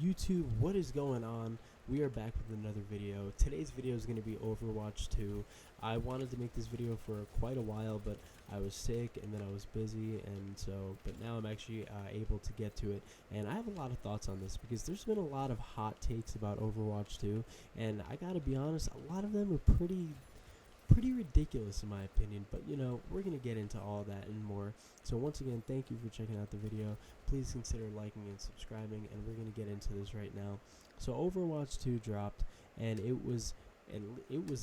YouTube, what is going on? We are back with another video. Today's video is going to be Overwatch 2. I wanted to make this video for quite a while, but I was sick and then I was busy, but now I'm actually able to get to it. And I have a lot of thoughts on this because there's been a lot of hot takes about Overwatch 2, and I gotta be honest, a lot of them are pretty ridiculous in my opinion, but we're going to get into all that and more. So once again, thank you for checking out the video. Please consider liking and subscribing, and we're going to get into this right now. So Overwatch 2 dropped, and it was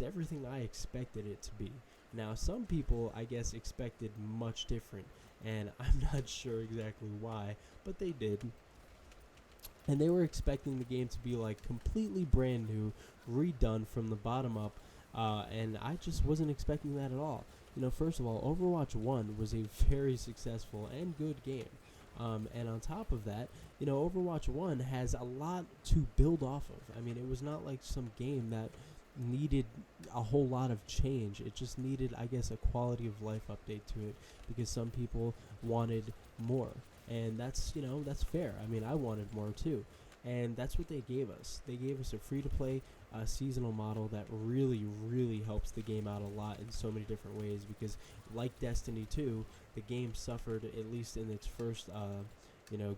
everything I expected it to be. Now some people, I guess, expected much different, and I'm not sure exactly why, but they did. And they were expecting the game to be like completely brand new, redone from the bottom up. And I just wasn't expecting that at all. First of all, Overwatch 1 was a very successful and good game. And on top of that, Overwatch 1 has a lot to build off of. I mean, it was not like some game that needed a whole lot of change. It just needed, I guess, a quality of life update to it because some people wanted more. And that's fair. I mean, I wanted more too. And that's what they gave us. They gave us a free-to-play seasonal model that really, really helps the game out a lot in so many different ways because, like Destiny 2, the game suffered, at least in its first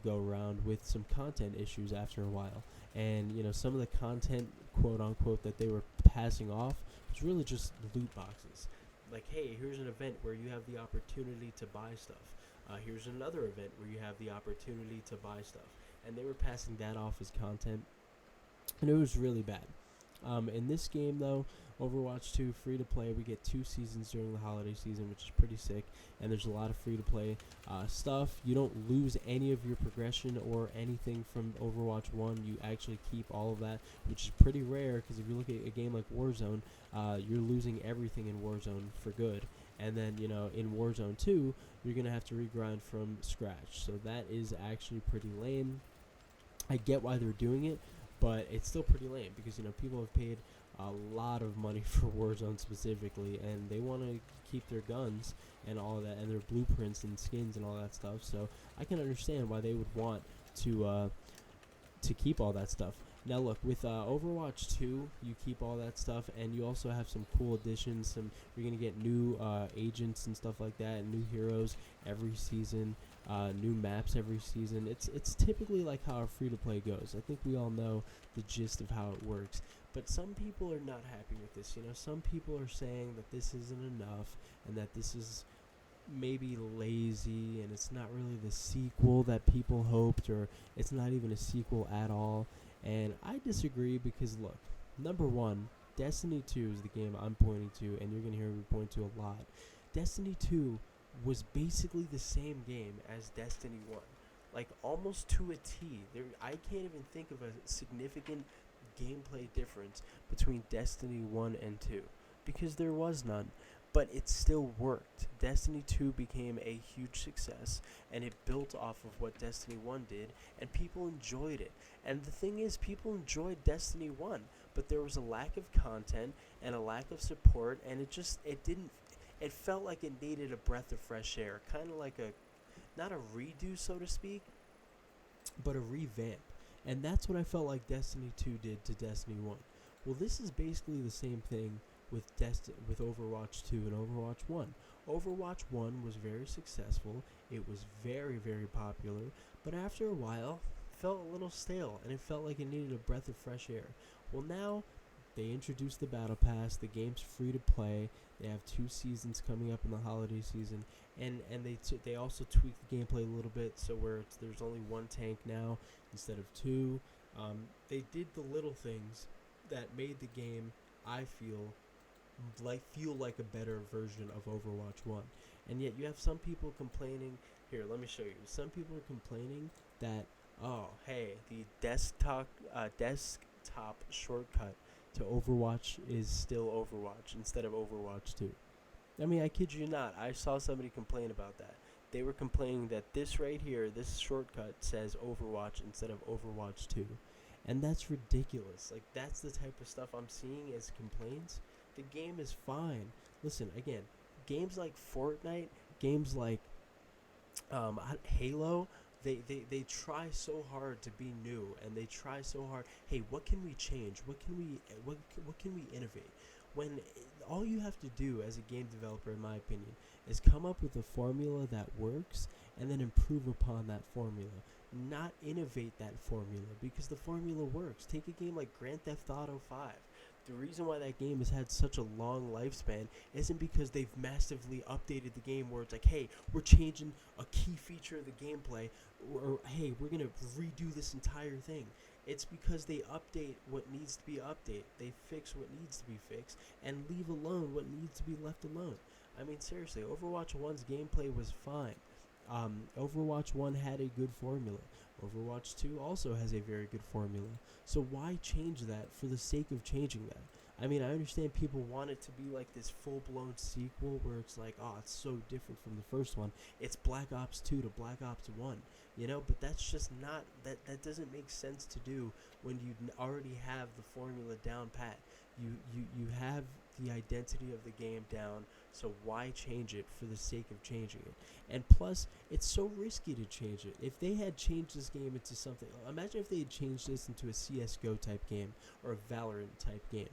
go-round, with some content issues after a while. And, some of the content, quote-unquote, that they were passing off was really just loot boxes. Like, hey, here's an event where you have the opportunity to buy stuff. Here's another event where you have the opportunity to buy stuff. And they were passing that off as content, and it was really bad. In this game, though, Overwatch 2 free-to-play, we get 2 seasons during the holiday season, which is pretty sick, and there's a lot of free-to-play stuff. You don't lose any of your progression or anything from Overwatch 1. You actually keep all of that, which is pretty rare, because if you look at a game like Warzone, you're losing everything in Warzone for good. And then, in Warzone 2, you're going to have to regrind from scratch. So that is actually pretty lame. I get why they're doing it, but it's still pretty lame because, people have paid a lot of money for Warzone specifically, and they want to keep their guns and all of that, and their blueprints and skins and all that stuff. So I can understand why they would want to keep all that stuff. Now look, with Overwatch 2, you keep all that stuff, and you also have some cool additions. You're going to get new agents and stuff like that, and new heroes every season, new maps every season. It's typically like how a free-to-play goes. I think we all know the gist of how it works. But some people are not happy with this. Some people are saying that this isn't enough, and that this is maybe lazy, and it's not really the sequel that people hoped, or it's not even a sequel at all. And I disagree because, look, number one, Destiny 2 is the game I'm pointing to, and you're going to hear me point to a lot. Destiny 2 was basically the same game as Destiny 1, like almost to a T. I can't even think of a significant gameplay difference between Destiny 1 and 2 because there was none. But it still worked. Destiny 2 became a huge success, and it built off of what Destiny 1 did, and people enjoyed it. And the thing is, people enjoyed Destiny 1, but there was a lack of content and a lack of support, and it felt like it needed a breath of fresh air, kind of like not a redo, so to speak, but a revamp. And that's what I felt like Destiny 2 did to Destiny 1. Well, this is basically the same thing with Overwatch 2 and Overwatch 1. Overwatch 1 was very successful. It was very, very popular, but after a while, it felt a little stale, and it felt like it needed a breath of fresh air. Well, now they introduced the Battle Pass. The game's free to play. They have 2 seasons coming up in the holiday season, and they also tweaked the gameplay a little bit, so where there's only 1 tank now instead of 2. They did the little things that made the game, I feel like a better version of Overwatch 1. And yet you have some people complaining. Here, let me show you. Some people are complaining that, oh, hey, the desktop shortcut to Overwatch is still Overwatch instead of Overwatch 2. I mean, I kid you not. I saw somebody complain about that. They were complaining that this right here, this shortcut, says Overwatch instead of Overwatch 2. And that's ridiculous. Like, that's the type of stuff I'm seeing as complaints. The game is fine. Listen, again, games like Fortnite, games like Halo, They try so hard to be new, and they try so hard. Hey, what can we change? What can we innovate? When all you have to do as a game developer, in my opinion, is come up with a formula that works and then improve upon that formula. Not innovate that formula, because the formula works. Take a game like Grand Theft Auto 5. The reason why that game has had such a long lifespan isn't because they've massively updated the game where it's like, hey, we're changing a key feature of the gameplay, or hey, we're going to redo this entire thing. It's because they update what needs to be updated. They fix what needs to be fixed and leave alone what needs to be left alone. I mean, seriously, Overwatch 1's gameplay was fine. Overwatch 1 had a good formula. Overwatch 2 also has a very good formula. So why change that for the sake of changing that? I mean, I understand people want it to be like this full-blown sequel where it's like, oh, it's so different from the first one. It's Black Ops 2 to Black Ops 1, you know? But that's just not, that doesn't make sense to do when you already have the formula down pat. You have the identity of the game down, so why change it for the sake of changing it? And plus, it's so risky to change it. If they had changed this game into something, imagine if they had changed this into a CSGO type game or a Valorant type game.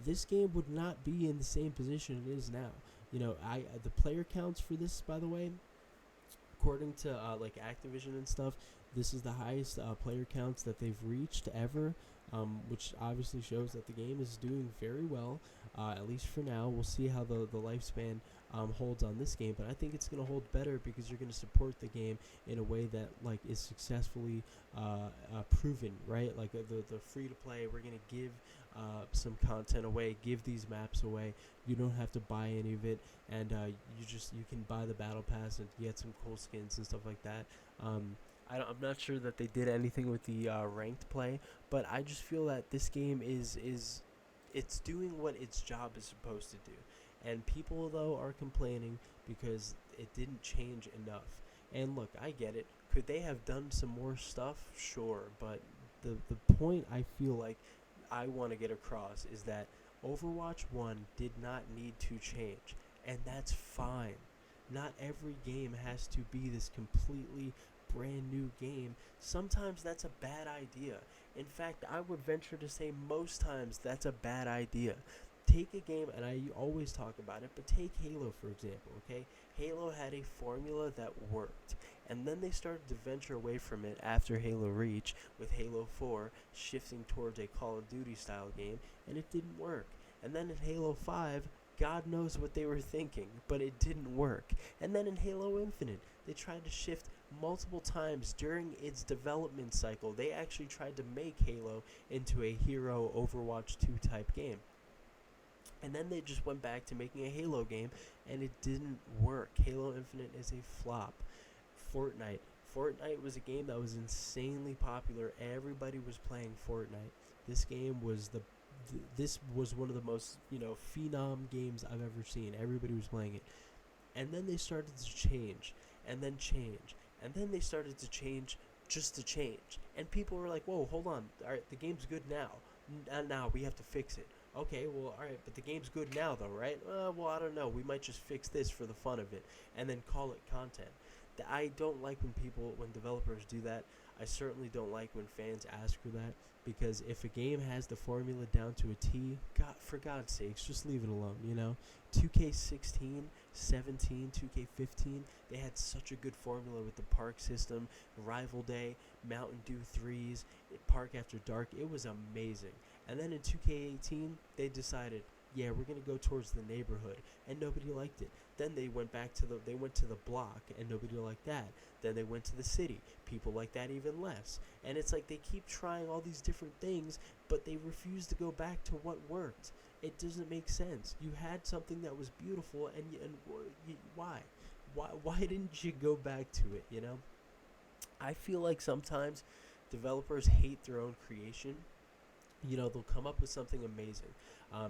This game would not be in the same position it is now. You know, the player counts for this, by the way, according to like Activision and stuff, this is the highest player counts that they've reached ever, which obviously shows that the game is doing very well, at least for now. We'll see how the lifespan holds on this game, but I think it's going to hold better because you're going to support the game in a way that like is successfully proven, right? Like the free to play, we're going to give some content away, give these maps away. You don't have to buy any of it, and you can buy the battle pass and get some cool skins and stuff like that. I'm not sure that they did anything with the ranked play, but I just feel that this game is it's doing what its job is supposed to do. And people, though, are complaining because it didn't change enough. And look, I get it. Could they have done some more stuff? Sure. But the point I feel like I want to get across is that Overwatch 1 did not need to change. And that's fine. Not every game has to be this completely brand new game. Sometimes that's a bad idea. In fact, I would venture to say most times that's a bad idea. Take a game, and I always talk about it, but take Halo, for example, okay? Halo had a formula that worked, and then they started to venture away from it after Halo Reach, with Halo 4 shifting towards a Call of Duty style game, and it didn't work. And then in Halo 5, God knows what they were thinking, but it didn't work. And then in Halo Infinite, they tried to shift multiple times during its development cycle. They actually tried to make Halo into a hero Overwatch 2 type game. And then they just went back to making a Halo game, and it didn't work. Halo Infinite is a flop. Fortnite was a game that was insanely popular. Everybody was playing Fortnite. This game was this was one of the most, phenom games I've ever seen. Everybody was playing it. And then they started to change, and then change, and then they started to change just to change. And people were like, whoa, hold on. All right, the game's good now. Now we have to fix it. Okay, well, all right, but the game's good now, though, right? Well, I don't know. We might just fix this for the fun of it and then call it content. I don't like when developers do that. I certainly don't like when fans ask for that, because if a game has the formula down to a T, for God's sakes, just leave it alone, 2K16, 17, 2K15, they had such a good formula with the park system, Rival Day, Mountain Dew 3s, Park After Dark. It was amazing. And then in 2K18, they decided, yeah, we're going to go towards the neighborhood, and nobody liked it. Then they went to the block, and nobody liked that. Then they went to the city. People like that even less. And it's like they keep trying all these different things, but they refuse to go back to what worked. It doesn't make sense. You had something that was beautiful, and why? Why didn't you go back to it, I feel like sometimes developers hate their own creation. They'll come up with something amazing.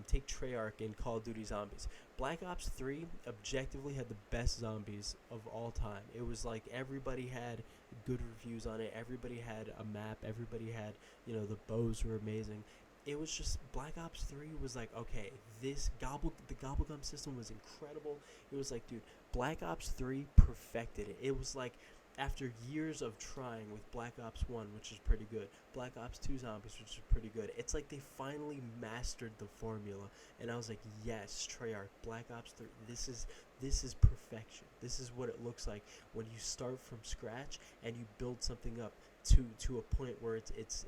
Take Treyarch in Call of Duty Zombies. Black Ops 3 objectively had the best zombies of all time. It was like everybody had good reviews on it. Everybody had a map. Everybody had, the bows were amazing. It was just, Black Ops 3 was like, okay, the Gobblegum system was incredible. It was like, dude, Black Ops 3 perfected it. It was like after years of trying with Black Ops 1, which is pretty good, Black Ops 2 Zombies, which is pretty good, it's like they finally mastered the formula. And I was like, yes, Treyarch, Black Ops 3, this is perfection. This is what it looks like when you start from scratch and you build something up to a point where it's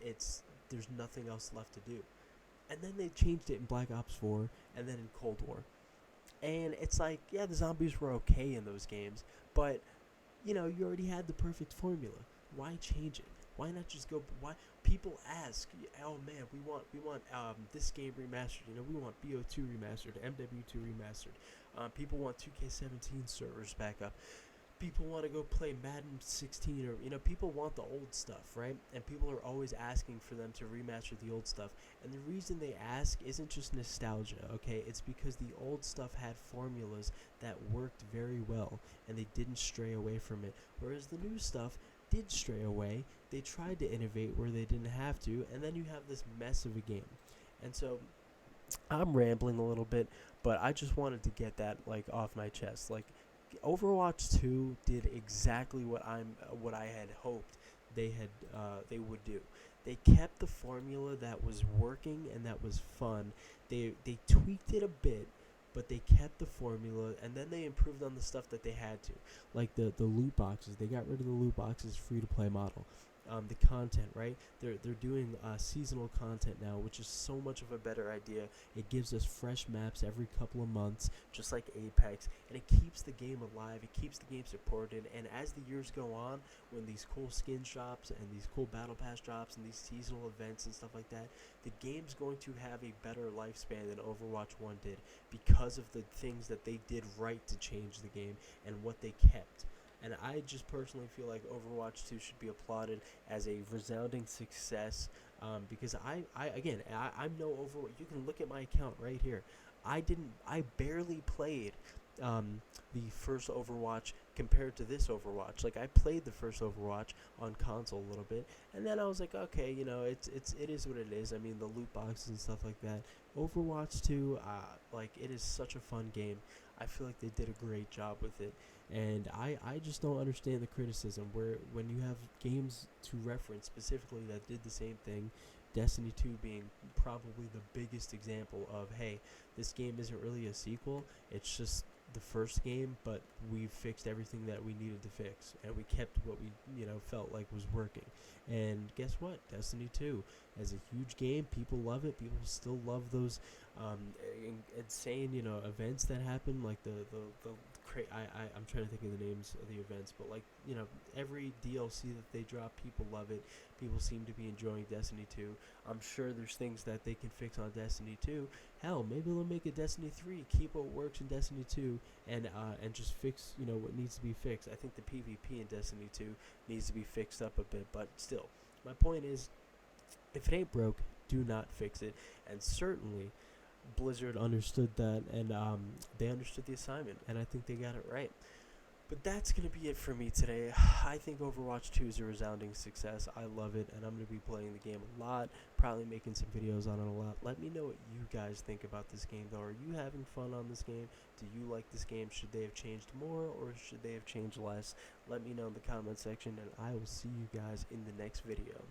there's nothing else left to do. And then they changed it in Black Ops 4 and then in Cold War. And it's like, yeah, the zombies were okay in those games, but you already had the perfect formula. Why change it? Why not just go? Why people ask? Oh man, we want this game remastered. We want BO2 remastered, MW2 remastered. People want 2K17 servers back up. People want to go play Madden 16, or people want the old stuff, right? And people are always asking for them to remaster the old stuff. And the reason they ask isn't just nostalgia, okay? It's because the old stuff had formulas that worked very well, and they didn't stray away from it. Whereas the new stuff did stray away. They tried to innovate where they didn't have to, and then you have this mess of a game. And so I'm rambling a little bit, but I just wanted to get that off my chest. Overwatch 2 did exactly what I had hoped they would do. They kept the formula that was working and that was fun. They tweaked it a bit, but they kept the formula, and then they improved on the stuff that they had to, like the loot boxes. They got rid of the loot boxes free to play model. The content, right? They're doing seasonal content now, which is so much of a better idea. It gives us fresh maps every couple of months, just like Apex, and it keeps the game alive. It keeps the game supported. And as the years go on, when these cool skin drops and these cool battle pass drops and these seasonal events and stuff like that, the game's going to have a better lifespan than Overwatch 1 did, because of the things that they did right to change the game and what they kept. And I just personally feel like Overwatch 2 should be applauded as a resounding success, because I'm no Overwatch. You can look at my account right here. I barely played the first Overwatch compared to this Overwatch. Like, I played the first Overwatch on console a little bit, and then I was like, okay, it is what it is. I mean, the loot boxes and stuff like that. Overwatch 2, it is such a fun game. I feel like they did a great job with it. And I just don't understand the criticism where when you have games to reference specifically that did the same thing, Destiny 2 being probably the biggest example of, hey, this game isn't really a sequel, it's just the first game, but we fixed everything that we needed to fix, and we kept what we felt like was working. And guess what? Destiny 2 as a huge game, people love it. People still love those insane events that happen, like I'm trying to think of the names of the events, but every DLC that they drop, people love it. People seem to be enjoying Destiny 2. I'm sure there's things that they can fix on Destiny 2. Hell, maybe they'll make a Destiny 3, keep what works in Destiny 2, and just fix what needs to be fixed. I think the PvP in Destiny 2 needs to be fixed up a bit, but still, my point is, if it ain't broke, do not fix it. And certainly Blizzard understood that, and they understood the assignment, and I think they got it right. But that's going to be it for me today. I think Overwatch 2 is a resounding success. I love it, and I'm going to be playing the game a lot, probably making some videos on it a lot. Let me know what you guys think about this game, though. Are you having fun on this game? Do you like this game? Should they have changed more, or should they have changed less? Let me know in the comment section, and I will see you guys in the next video.